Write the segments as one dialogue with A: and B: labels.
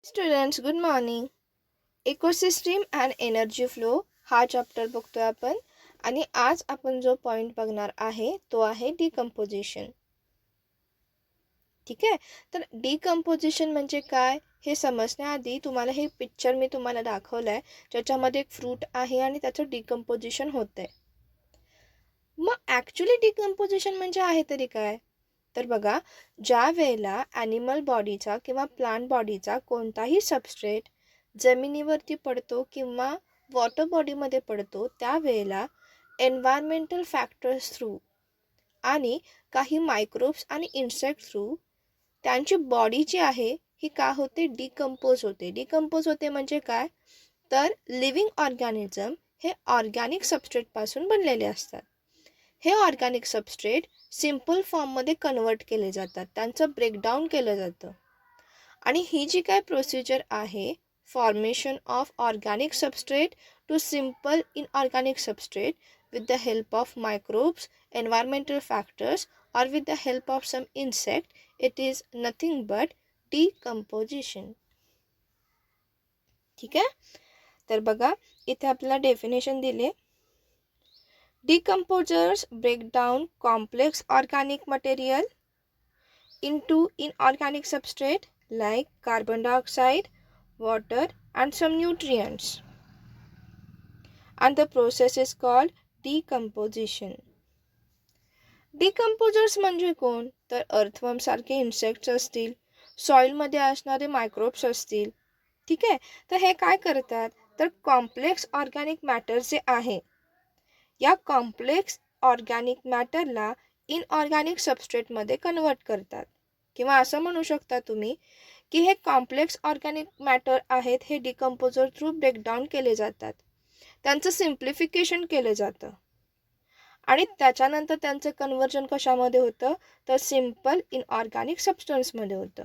A: Students good morning. Ecosystem and energy flow हा chapter बघतोय आपण आणि आज आपण जो पॉइंट बघणार आहे तो आहे डिकम्पोजिशन. ठीक आहे. तर डिकम्पोजिशन म्हणजे काय हे समजण्याआधी तुम्हाला हे पिक्चर मी तुम्हाला दाखवलं आहे, ज्याच्यामध्ये एक फ्रूट आहे आणि त्याचं डिकम्पोजिशन होतं आहे. मग ॲक्च्युली डिकम्पोजिशन म्हणजे आहे तरी काय? तर बघा, ज्या वेळेला ॲनिमल बॉडीचा किंवा प्लांट बॉडीचा कोणताही सबस्ट्रेट जमिनीवरती पडतो किंवा वॉटर बॉडीमध्ये पडतो, त्यावेळेला एन्व्हायरमेंटल फॅक्टर्स थ्रू आणि काही मायक्रोब्स आणि इन्सेक्ट थ्रू त्यांची बॉडी जी आहे ही का होते, डिकम्पोज होते. डिकम्पोज होते म्हणजे काय, तर लिव्हिंग ऑर्गॅनिझम हे ऑर्गॅनिक सबस्ट्रेटपासून बनलेले असतात. हे ऑर्गॅनिक सबस्ट्रेट सिम्पल फॉर्ममध्ये कन्वर्ट केले जातात, त्यांचं ब्रेकडाऊन केलं जातं. आणि ही जी काय प्रोसिजर आहे, formation of organic substrate to simple inorganic substrate with the help of microbes, environmental factors or with the help of some insect, it is nothing but decomposition. ठीक आहे. तर बघा, इथे आपल्याला डेफिनेशन दिले. Decomposers break down complex organic material into inorganic substrate like carbon dioxide, water and some nutrients. And the process is called decomposition. Decomposers म्हणजे कोण, तर अर्थवर्म सारखे इन्सेक्ट्स असतील, सॉईलमध्ये असणारे मायक्रोब्स असतील. ठीक आहे. तर हे काय करतात, तर कॉम्प्लेक्स ऑर्गॅनिक मॅटर जे आहे, या कॉम्प्लेक्स ऑर्गॅनिक मॅटरला इनऑर्गॅनिक सबस्ट्रेटमध्ये कन्वर्ट करतात. किंवा असं म्हणू शकता तुम्ही की हे कॉम्प्लेक्स ऑर्गॅनिक मॅटर आहेत, हे डिकम्पोजर थ्रू ब्रेकडाऊन केले जातात, त्यांचं सिम्प्लिफिकेशन केलं जातं आणि त्याच्यानंतर त्यांचं कन्वर्जन कशामध्ये होतं, तर सिम्पल इनऑर्गॅनिक सबस्टन्समध्ये होतं.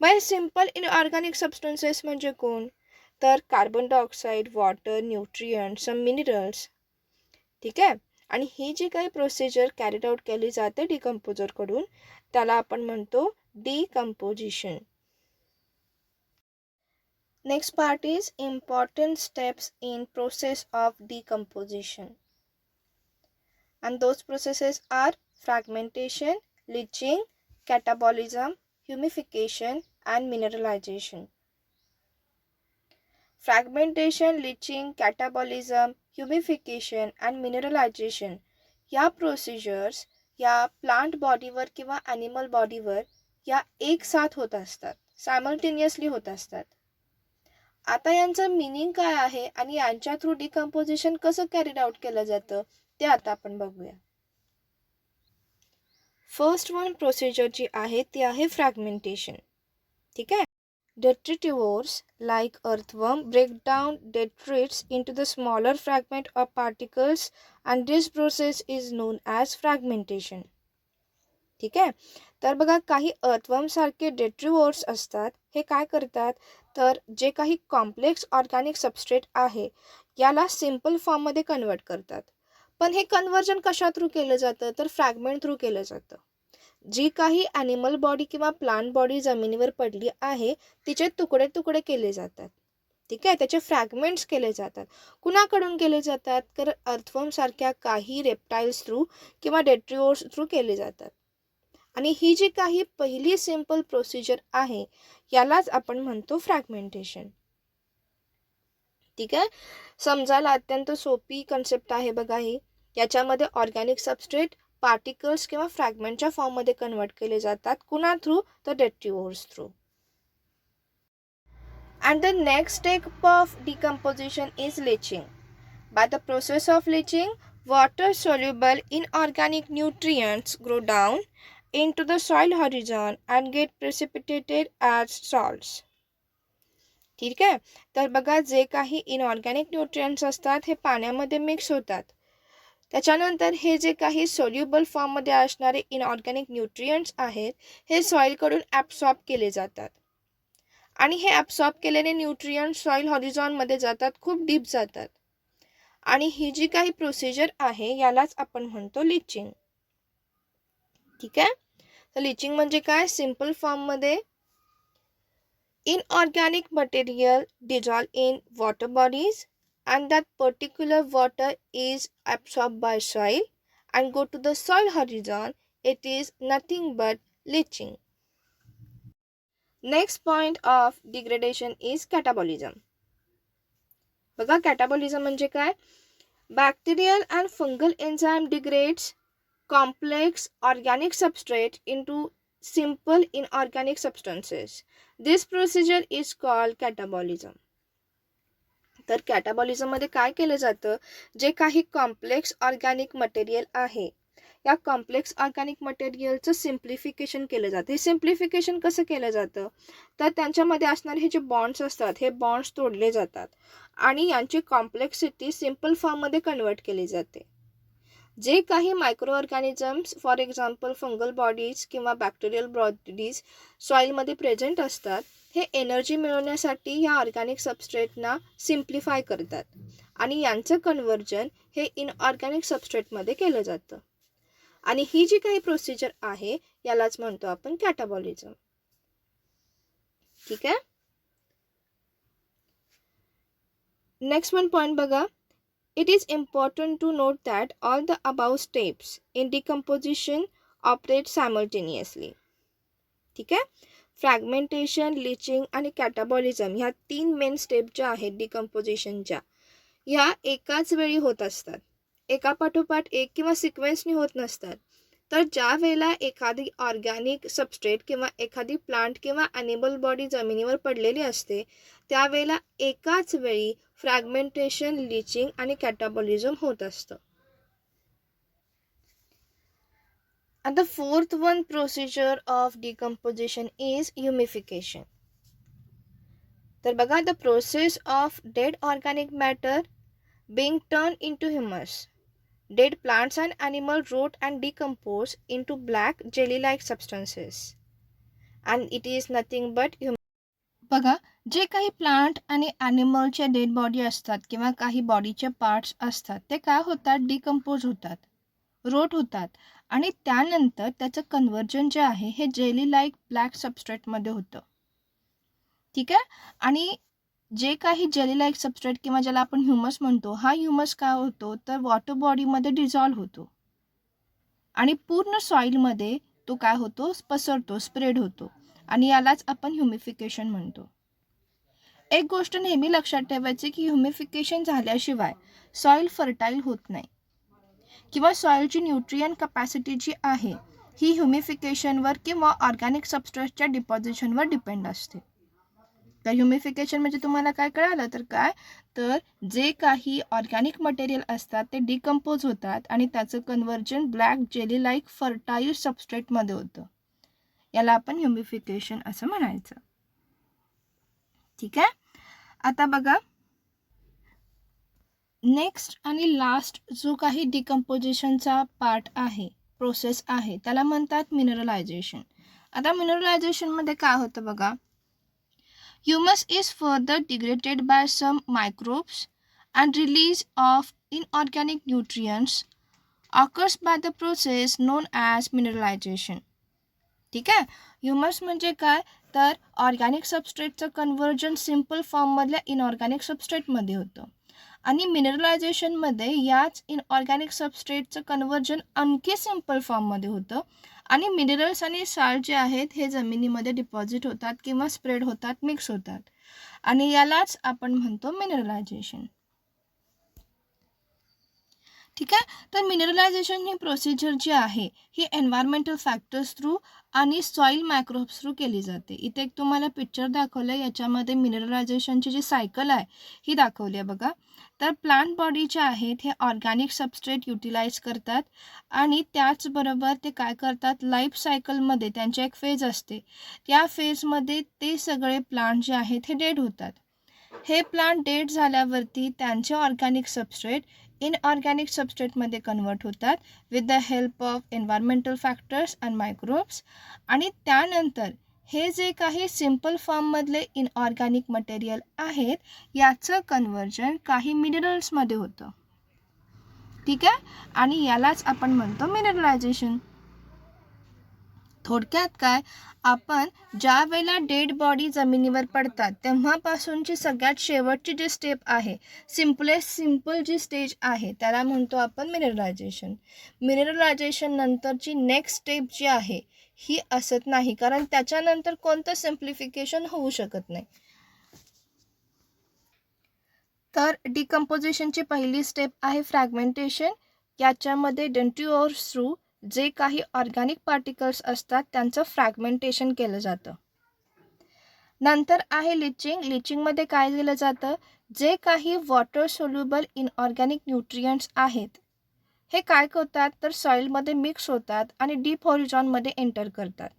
A: मग सिम्पल इनऑर्गॅनिक सबस्टन्सेस म्हणजे कोण, तर carbon dioxide, water, nutrient, some minerals. ठीक आहे. आणि ही जी काही प्रोसिजर कॅरीड आउट केली जाते डिकम्पोजरकडून, त्याला आपण म्हणतो decomposition. Next part is important steps in process of decomposition. And those processes are fragmentation, leaching, catabolism, humidification and mineralization. Fragmentation, leaching, catabolism, humidification and mineralization या प्रोसिजर्स या प्लांट बॉडीवर किंवा animal बॉडीवर या एक साथ होत असतात, सायमल्टेनियसली होत असतात. आता यांचं मिनिंग काय आहे आणि यांच्या थ्रू डिकम्पोजिशन कसं कॅरीड आउट केलं जातं ते आता आपण बघूया. फर्स्ट वन प्रोसिजर जी आहे ती आहे फ्रॅगमेंटेशन. ठीक आहे. Detritivores like earthworm break down detritus into the smaller fragment of particles and this process is known as fragmentation. ठीक आहे. तर बघा, काही अर्थवर्मसारखे डेट्रिव्होर्स असतात, हे काय करतात, तर जे काही कॉम्प्लेक्स ऑर्गॅनिक सबस्ट्रेट आहे याला सिम्पल फॉर्ममध्ये कन्वर्ट करतात. पण हे कन्वर्जन कशा थ्रू केलं जातं, तर फ्रॅगमेंट थ्रू केलं जातं. जी काही ॲनिमल बॉडी किंवा प्लांट बॉडी जमिनीवर पडली आहे तिचे तुकडे तुकडे केले जातात. ठीक आहे. त्याचे फ्रॅगमेंट्स केले जातात. कुणाकडून केले जातात, तर अर्थवर्मसारख्या काही रेप्टाईल्स थ्रू किंवा डेट्रिव्होर्स थ्रू केले जातात. आणि ही जी काही पहिली सिम्पल प्रोसिजर आहे यालाच आपण म्हणतो फ्रॅगमेंटेशन. ठीक आहे. समजायला अत्यंत सोपी कन्सेप्ट आहे बघा ही. याच्यामध्ये ऑर्गॅनिक सबस्ट्रेट पार्टिकल्स किंवा फ्रॅगमेंटच्या फॉर्ममध्ये कन्वर्ट केले जातात. कुणा थ्रू, तर डेट्रिव्होर्स through. And the next step of decomposition is leaching. By the process of leaching, water soluble inorganic nutrients grow down into the soil horizon and get precipitated as salts. ठीक आहे. तर बघा, जे काही इनऑर्गॅनिक न्यूट्रिएंट्स असतात हे पाण्यामध्ये mix होतात. त्याच्यानंतर हे जे काही सोल्युबल फॉर्ममध्ये असणारे इनऑर्गॅनिक न्यूट्रिएंट्स आहेत हे सॉईलकडून ॲब्सॉर्ब केले जातात. आणि हे ॲब्सॉर्ब केलेले न्यूट्रिएंट्स सॉईल हॉरिझॉनमध्ये जातात, खूप डीप जातात. आणि ही जी काही प्रोसिजर आहे यालाच आपण म्हणतो लिचिंग. ठीक आहे. तर लिचिंग म्हणजे काय, सिम्पल फॉर्ममध्ये Inorganic material dissolve in water bodies, and that particular water is absorbed by soil and go to the soil horizon. It is nothing but leaching. Next point of degradation is catabolism. बघा कॅटाबॉलिझम म्हणजे काय? Bacterial and fungal enzyme degrades complex organic substrate into simple inorganic substances. This procedure is called catabolism. तर कॅटाबॉलिझममध्ये काय केलं जातं, जे काही complex organic material आहे या कॉम्प्लेक्स ऑर्गॅनिक मटेरियलचं सिम्प्लिफिकेशन केलं जातं. हे सिम्प्लिफिकेशन कसं केलं जातं, तर त्यांच्यामध्ये असणारे हे जे बॉन्ड्स असतात हे बॉन्ड्स तोडले जातात आणि यांची कॉम्प्लेक्सिटी सिम्पल फॉर्ममध्ये कन्वर्ट केली जाते. जे काही micro organisms for example fungal bodies किंवा बॅक्टेरियल बॉडीज सॉईलमध्ये प्रेझेंट असतात, हे एनर्जी मिळवण्यासाठी या ऑर्गॅनिक सबस्ट्रेटना सिम्प्लिफाय करतात आणि यांचं कन्व्हर्जन हे इनऑर्गॅनिक सबस्ट्रेटमध्ये केलं जातं. आणि ही जी काही प्रोसिजर आहे यालाच म्हणतो आपण कॅटाबॉलिझम. ठीक आहे. नेक्स्ट वन पॉइंट बघा. It is important to note that all the above steps in decomposition operate simultaneously. ठीक आहे. फ्रॅगमेंटेशन, लिचिंग आणि कॅटाबॉलिझम ह्या 3 मेन स्टेप ज्या आहेत डिकम्पोजिशनच्या ह्या एकाच वेळी होत असतात. एकापाठोपाठ एक किंवा सिक्वेन्सनी होत नसतात. तर ज्या वेळेला एखादी ऑर्गॅनिक सबस्ट्रेट किंवा एखादी प्लांट किंवा ॲनिमल बॉडी जमिनीवर पडलेली असते त्यावेळेला एकाच वेळी फ्रॅगमेंटेशन, लिचिंग आणि कॅटाबॉलिझम होत असतं. And the fourth one procedure of decomposition is humification. तर बघा, the process of dead organic matter being turned into humus. Dead plants and animal rot and decompose into black jelly-like substances. And it is nothing but बघा, जे काही plant आणि ॲनिमलचे dead body असतात किंवा काही बॉडीचे पार्ट्स असतात ते काय होतात, डिकम्पोज होतात, रोट होतात आणि त्यानंतर त्याचं कन्व्हर्जन जे आहे हे जेली लाईक ब्लॅक सबस्ट्रेटमध्ये होतं. ठीक आहे. आणि जे काही जेली लाईक सबस्ट्रेट किंवा ज्याला आपण ह्युमस म्हणतो, हा ह्युमस काय होतो तर वॉटर बॉडीमध्ये डिझॉल्व्ह होतो आणि पूर्ण सॉईलमध्ये तो काय होतो, पसरतो, स्प्रेड होतो आणि यालाच आपण ह्युमिफिकेशन म्हणतो. एक गोष्ट नेहमी लक्षात ठेवायची की ह्युमिफिकेशन झाल्याशिवाय सॉईल फर्टाईल होत नाही किंवा सॉईलची न्यूट्रियन कपॅसिटी जी आहे ही ह्युमिफिकेशनवर किंवा ऑर्गॅनिक सबस्ट्रेटच्या डिपॉझिशनवर डिपेंड असते. तर ह्युमिफिकेशन म्हणजे तुम्हाला काय कळालं तर काय, तर जे काही ऑर्गॅनिक मटेरियल असतात ते डिकम्पोज होतात आणि त्याचं conversion black jelly like fertile सबस्ट्रेटमध्ये होतं. याला आपण ह्युमिफिकेशन असं म्हणायचं. ठीक आहे. आता बघा, नेक्स्ट आणि लास्ट जो काही डिकम्पोजिशनचा पार्ट आहे, प्रोसेस आहे, त्याला म्हणतात मिनरलायझेशन. आता मिनरलायझेशनमध्ये काय होतं बघा, humus is further degraded by some microbes and release of inorganic nutrients occurs by the process known as mineralization. ठीक आहे. ह्युमस म्हणजे काय तर ऑर्गॅनिक सबस्ट्रेटचं कन्व्हर्जन सिम्पल फॉर्ममधल्या इनऑर्गॅनिक सबस्ट्रेटमध्ये होतं आणि मिनरलायझेशनमध्ये याच इनऑर्गॅनिक सबस्ट्रेटचं कन्व्हर्जन आणखी सिम्पल फॉर्ममध्ये होतं आणि मिनरल्स आणि साल्ट जे आहेत हे जमिनीमध्ये डिपॉझिट होतात किंवा स्प्रेड होतात, मिक्स होतात आणि यालाच आपण म्हणतो मिनरलायझेशन. ठीक आहे. तर मिनरलायझेशन ही प्रोसिजर जी आहे ही एन्व्हायरमेंटल फॅक्टर्स थ्रू आणि सॉईल मायक्रोब्स थ्रू केली जाते. इथे एक तुम्हाला पिक्चर दाखवलं आहे, याच्यामध्ये मिनरलायझेशनची जी सायकल आहे ही दाखवली आहे बघा. तर प्लांट बॉडी ज्या आहेत हे ऑर्गॅनिक सबस्ट्रेट युटिलाइज करतात आणि त्याचबरोबर ते काय करतात, लाईफ सायकलमध्ये त्यांची एक फेज असते, त्या फेजमध्ये ते सगळे प्लांट जे आहेत हे डेड होतात. हे प्लांट डेड झाल्यावरती त्यांचे ऑर्गॅनिक सबस्ट्रेट इनऑर्गॅनिक सबस्ट्रेटमध्ये कन्वर्ट होतात with the help of environmental factors and microbes आणि त्यानंतर हे जे काही सिम्पल फॉर्ममधले इनऑर्गॅनिक मटेरियल आहेत याचं कन्व्हर्जन काही मिनरल्समध्ये होतं. ठीक आहे. आणि यालाच आपण म्हणतो मिनरलायझेशन. थोडक्यात काय, आपण ज्या वेळेला डेड बॉडी जमिनीवर पडतात तेव्हापासूनची सगळ्यात शेवटची जी स्टेप आहे, सिंपल जी स्टेज आहे, त्याला म्हणतो आपण मिनरलायझेशन. मिनरलायझेशन नंतरची नेक्स्ट स्टेप जी आहे ही असत नाही, कारण त्याच्यानंतर कोणतं सिम्प्लिफिकेशन होऊ शकत नाही. तर डिकम्पोजिशनची पहिली स्टेप आहे फ्रॅगमेंटेशन. याच्यामध्ये डेंट्रिओर्स थ्रू जे काही ऑर्गॅनिक पार्टिकल्स असतात त्यांचं फ्रॅगमेंटेशन केलं जातं. नंतर आहे लिचिंग. लिचिंगमध्ये काय केलं जातं, जे काही वॉटर सोल्युबल इनऑर्गॅनिक न्यूट्रियंट्स आहेत हे काय करतात तर सॉईलमध्ये मिक्स होतात आणि डीप हॉरिझॉनमध्ये एंटर करतात.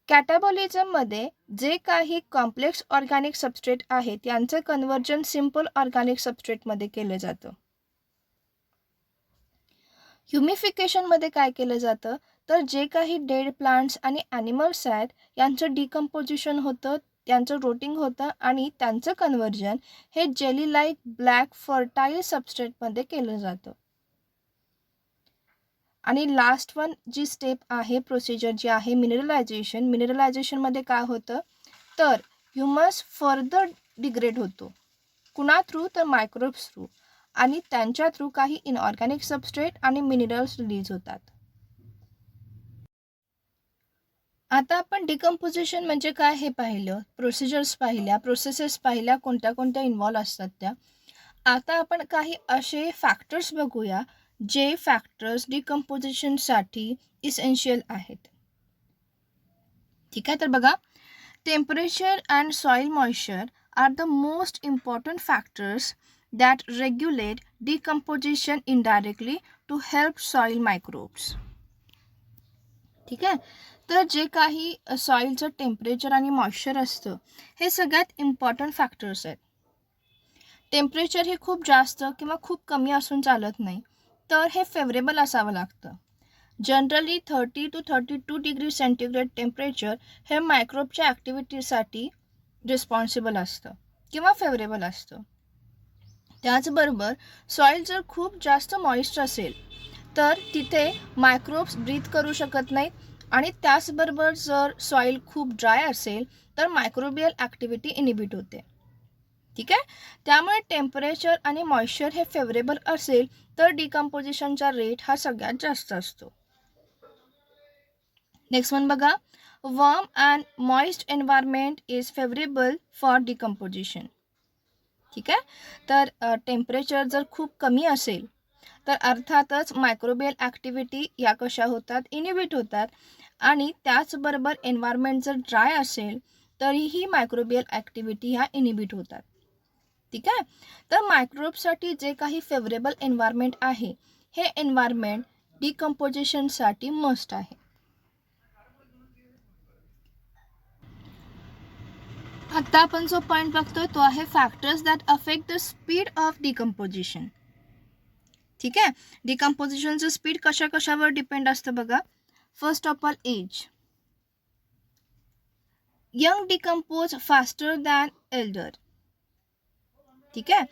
A: कॅटाबॉलिझममध्ये जे काही कॉम्प्लेक्स ऑर्गॅनिक सबस्ट्रेट आहेत यांचं कन्व्हर्जन सिंपल ऑर्गॅनिक सबस्ट्रेटमध्ये केलं जातं. ह्युमिफिकेशनमध्ये काय केलं जातं तर जे काही डेड प्लांट्स आणि ॲनिमल्स आहेत यांचं डिकम्पोजिशन होतं, त्यांचं रोटिंग होतं आणि त्यांचं कन्व्हर्जन हे जेली लाईक ब्लॅक फर्टाईल सबस्ट्रेटमध्ये केलं जातं. आणि लास्ट वन जी स्टेप आहे, प्रोसिजर जी आहे मिनरलायझेशन. मिनरलायझेशनमध्ये काय होतं तर ह्युमस फर्दर डिग्रेड होतो. कुणा थ्रू तर मायक्रोब्स थ्रू, आणि त्यांच्या थ्रू काही इनऑर्गॅनिक सबस्ट्रेट आणि मिनरल्स रिलीज होतात. आता आपण डिकम्पोजिशन म्हणजे काय हे पाहिलं, प्रोसिजर्स पाहिल्या, प्रोसेसेस पाहिल्या, कोणत्या कोणत्या इन्व्हॉल्व असतात त्या. आता आपण काही असे फॅक्टर्स बघूया जे फॅक्टर्स डिकम्पोजिशनसाठी इसेन्शियल आहेत. ठीक आहे, तर बघा, temperature and soil moisture are the most important factors that regulate decomposition indirectly to help soil microbes. ठीक आहे, तर जे काही सॉईलचं टेम्परेचर आणि मॉइश्चर असतं हे सगळ्यात इम्पॉर्टंट फॅक्टर्स आहेत. टेम्परेचर हे खूप जास्त किंवा खूप कमी असून चालत नाही, तर हे फेवरेबल असावं लागतं. Generally 30 to 32 degree centigrade temperature हे मायक्रोबच्या ॲक्टिव्हिटीसाठी रिस्पॉन्सिबल असतं किंवा फेवरेबल असतं. त्याचबरोबर सॉईल जर खूप जास्त मॉइस्ट असेल तर तिथे मायक्रोब्स ब्रीथ करू शकत नाहीत, आणि त्याचबरोबर जर सॉईल खूप ड्राय असेल तर मायक्रोबियल ॲक्टिव्हिटी इनिबिट होते. ठीक आहे, त्यामुळे टेम्परेचर आणि मॉइश्चर हे फेवरेबल असेल तर डिकम्पोजिशनचा रेट हा सगळ्यात जास्त असतो. नेक्स्ट वन बघा, warm and moist environment is favourable for decomposition. ठीक आहे, तर टेम्परेचर जर खूप कमी असेल तर अर्थातच मायक्रोबियल ॲक्टिव्हिटी या कशा होतात, इनिबिट होतात, आणि त्याचबरोबर एन्व्हायरमेंट जर ड्राय असेल तरीही मायक्रोबियल ॲक्टिव्हिटी ह्या इनिबिट होतात. ठीक आहे, तर मायक्रोबसाठी जे काही फेवरेबल एन्व्हायरमेंट आहे हे एन्व्हायरमेंट डिकम्पोजिशनसाठी मस्ट आहे. आता आपण जो पॉईंट बघतोय तो आहे factors that affect the speed of decomposition. ठीक आहे, डिकम्पोजिशनचं स्पीड कशावर डिपेंड असतं बघा. First of all age. Young decompose faster than elder. ठीक आहे,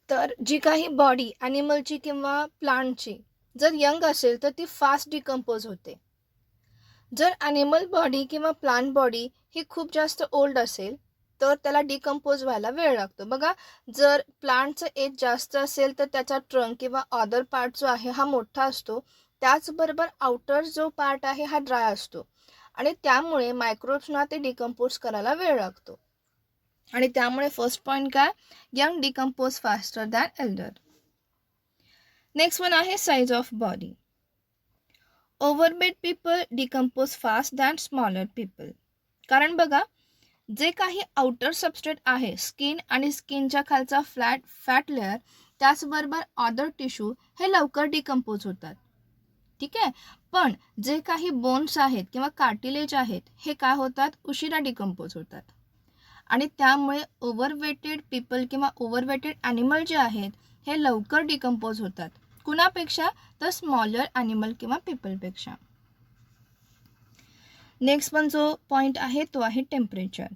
A: तर जी काही बॉडी ॲनिमलची किंवा प्लांटची जर यंग असेल तर ती फास्ट डिकम्पोज होते. जर ॲनिमल बॉडी किंवा प्लांट बॉडी ही खूप जास्त ओल्ड असेल तर त्याला डिकम्पोज व्हायला वेळ लागतो. बघा, जर प्लांटचं एज जास्त असेल तर त्याचा ट्रंक किंवा अदर पार्ट जो आहे हा मोठा असतो, त्याचबरोबर आउटर जो पार्ट आहे हा ड्राय असतो, आणि त्यामुळे मायक्रोब्सना ते डिकम्पोज करायला वेळ लागतो. आणि त्यामुळे फर्स्ट पॉईंट काय, young decompose faster than elder. Next one आहे size of body. Overweight people decompose fast than smaller people. कारण बघा, जे काही आउटर सबस्ट्रेट आहे, स्किन आणि स्किनच्या खालचा फॅट लेअर, त्याचबरोबर अदर टिश्यू हे लवकर डिकम्पोज होतात. ठीक आहे, पण जे काही बोन्स आहेत किंवा कार्टिलेज आहेत हे काय होतात, उशिरा डिकम्पोज होतात. आणि त्यामुळे ओव्हरवेटेड पीपल किंवा ओव्हरवेटेड ॲनिमल जे आहेत हे लवकर डिकम्पोज होतात. कुणापेक्षा तर स्मॉलर ॲनिमल किंवा पीपलपेक्षा. नेक्स्ट पण जो पॉईंट आहे तो आहे टेम्परेचर.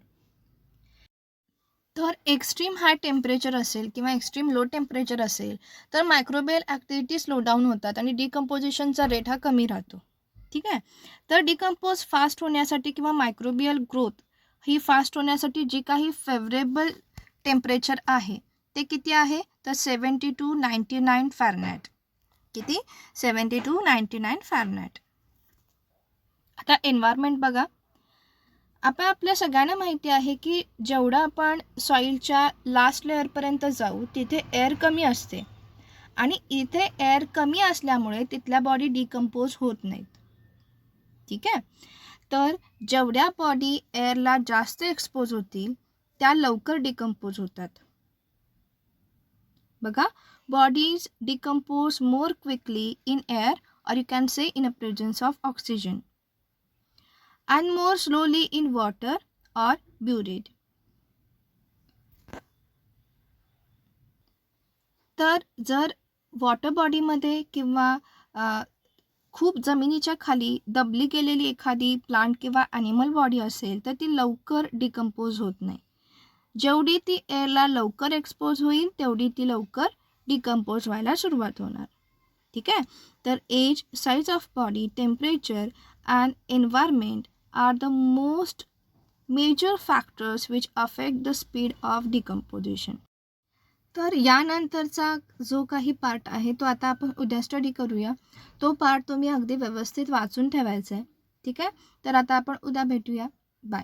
A: तर एक्स्ट्रीम हाय टेम्परेचर असेल किंवा एक्स्ट्रीम लो टेम्परेचर असेल तर मायक्रोबियल ॲक्टिव्हिटी स्लो डाऊन होतात आणि डिकम्पोजिशनचा रेट हा कमी राहतो. ठीक आहे. तर डिकम्पोज फास्ट होण्यासाठी किंवा मायक्रोबियल ग्रोथ ही फास्ट होण्यासाठी जी काही फेवरेबल टेम्परेचर आहे ते किती आहे, तर 70 to 99 फॅरनहाईट. किती? 70 to 99 फॅरनहाईट. आता एन्व्हायरमेंट बघा. आता आपल्या सगळ्यांना माहिती आहे की जेवढं आपण सॉईलच्या लास्ट लेअरपर्यंत जाऊ तिथे एअर कमी असते आणि इथे एअर कमी असल्यामुळे तिथल्या बॉडी डिकम्पोज होत नाहीत. ठीक आहे. तर जेवढ्या बॉडी एअरला जास्त एक्सपोज होतील त्या लवकर डिकम्पोज होतात. बघा, bodies decompose more quickly in air or you can say in a presence of oxygen and more slowly in water or buried. तर जर वॉटर बॉडीमध्ये किंवा खूप जमिनीच्या खाली दबली गेलेली एखादी प्लांट किंवा ॲनिमल बॉडी असेल तर ती लवकर डिकम्पोज होत नाही. जेवढी ती एअरला लवकर एक्सपोज होईल तेवढी ती लवकर डिकम्पोज व्हायला सुरुवात होणार. ठीक आहे. तर age, size of body, temperature and environment are the most major factors which affect the speed of decomposition. तर यानंतरचा जो काही पार्ट आहे तो आता आपण उद्या स्टडी करूया. तो पार्ट तुम्ही अगदी व्यवस्थित वाचून ठेवायचा आहे. ठीक आहे. तर आता आपण उद्या भेटूया. बाय.